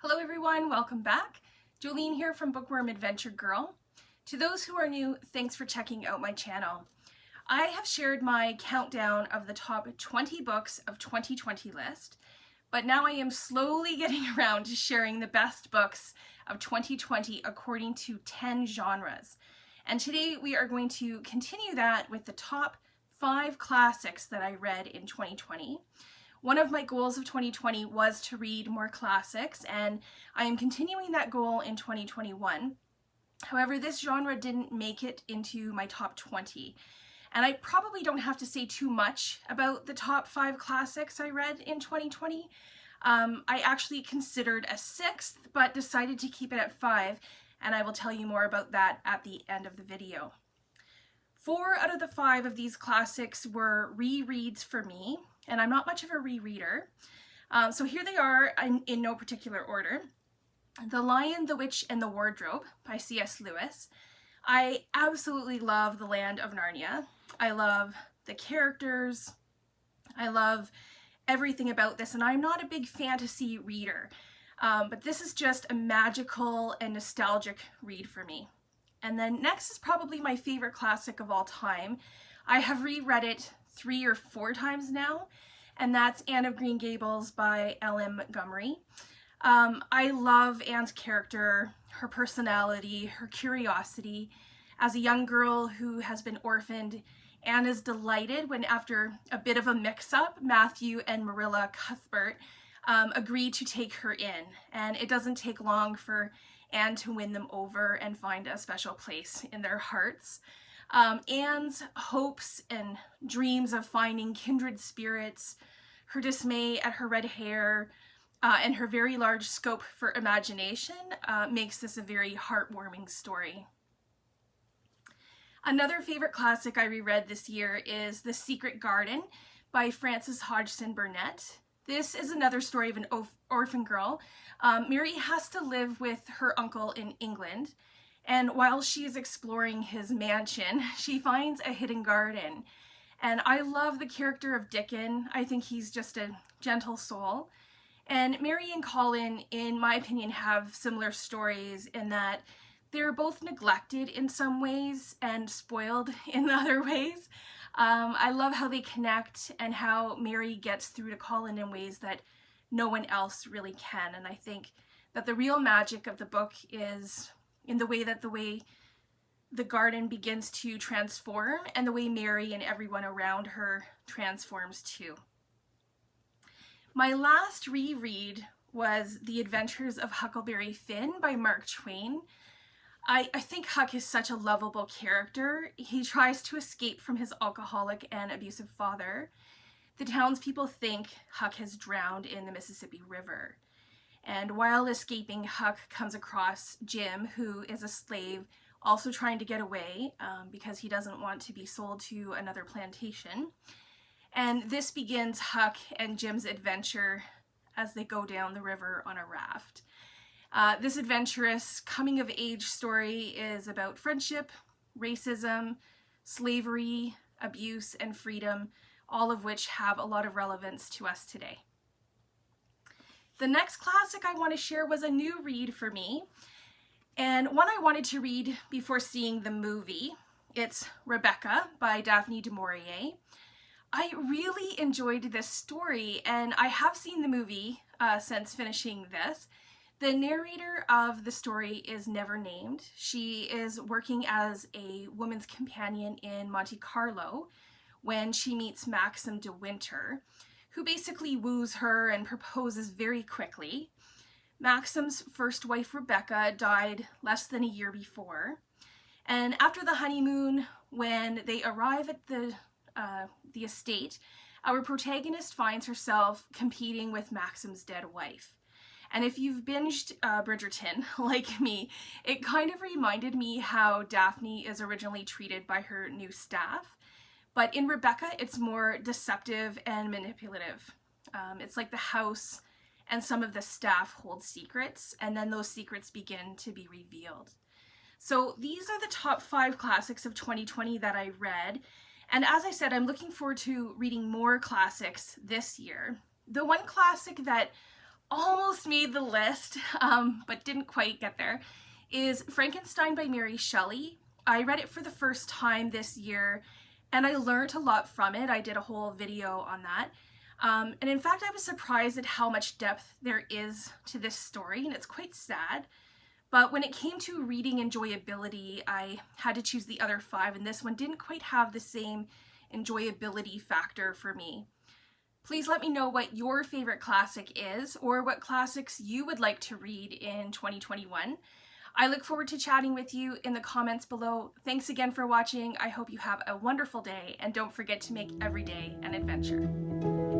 Hello everyone, welcome back. Jolene here from Bookworm Adventure Girl. To those who are new, thanks for checking out my channel. I have shared my countdown of the top 20 books of 2020 list, but now I am slowly getting around to sharing the best books of 2020 according to 10 genres. And today we are going to continue that with the top 5 classics that I read in 2020. One of my goals of 2020 was to read more classics, and I am continuing that goal in 2021. However, this genre didn't make it into my top 20. And I probably don't have to say too much about the top 5 classics I read in 2020. I actually considered a 6th, but decided to keep it at 5, and I will tell you more about that at the end of the video. 4 out of the 5 of these classics were rereads for me, and I'm not much of a rereader. So here they are in no particular order. The Lion, the Witch, and the Wardrobe by C.S. Lewis. I absolutely love the land of Narnia. I love the characters. I love everything about this, and I'm not a big fantasy reader, but this is just a magical and nostalgic read for me. And then next is probably my favorite classic of all time. I have reread it 3 or 4 times now, and that's Anne of Green Gables by L.M. Montgomery. I love Anne's character, her personality, her curiosity. As a young girl who has been orphaned, Anne is delighted when, after a bit of a mix-up, Matthew and Marilla Cuthbert agree to take her in, and it doesn't take long for Anne to win them over and find a special place in their hearts. Anne's hopes and dreams of finding kindred spirits, her dismay at her red hair, and her very large scope for imagination makes this a very heartwarming story. Another favorite classic I reread this year is The Secret Garden by Frances Hodgson Burnett. This is another story of an orphan girl. Mary has to live with her uncle in England, and while she is exploring his mansion, she finds a hidden garden. And I love the character of Dickon. I think he's just a gentle soul. And Mary and Colin, in my opinion, have similar stories in that they're both neglected in some ways and spoiled in other ways. I love how they connect and how Mary gets through to Colin in ways that no one else really can. And I think that the real magic of the book is in the way the garden begins to transform and the way Mary and everyone around her transforms too. My last reread was The Adventures of Huckleberry Finn by Mark Twain. I think Huck is such a lovable character. He tries to escape from his alcoholic and abusive father. The townspeople think Huck has drowned in the Mississippi River. And while escaping, Huck comes across Jim, who is a slave, also trying to get away because he doesn't want to be sold to another plantation. And this begins Huck and Jim's adventure as they go down the river on a raft. This adventurous coming-of-age story is about friendship, racism, slavery, abuse, and freedom, all of which have a lot of relevance to us today. The next classic I want to share was a new read for me, and one I wanted to read before seeing the movie. It's Rebecca by Daphne du Maurier. I really enjoyed this story, and I have seen the movie since finishing this. The narrator of the story is never named. She is working as a woman's companion in Monte Carlo when she meets Maxim de Winter, who basically woos her and proposes very quickly. Maxim's first wife, Rebecca, died less than a year before. And after the honeymoon, when they arrive at the estate, our protagonist finds herself competing with Maxim's dead wife. And if you've binged Bridgerton, like me, it kind of reminded me how Daphne is originally treated by her new staff. But in Rebecca, it's more deceptive and manipulative. It's like the house and some of the staff hold secrets, and then those secrets begin to be revealed. So these are the top 5 classics of 2020 that I read. And as I said, I'm looking forward to reading more classics this year. The one classic that almost made the list, but didn't quite get there, is Frankenstein by Mary Shelley. I read it for the first time this year, and I learned a lot from it. I did a whole video on that. And in fact, I was surprised at how much depth there is to this story, and it's quite sad. But when it came to reading enjoyability, I had to choose the other 5, and this one didn't quite have the same enjoyability factor for me. Please let me know what your favorite classic is, or what classics you would like to read in 2021. I look forward to chatting with you in the comments below. Thanks again for watching. I hope you have a wonderful day, and don't forget to make every day an adventure.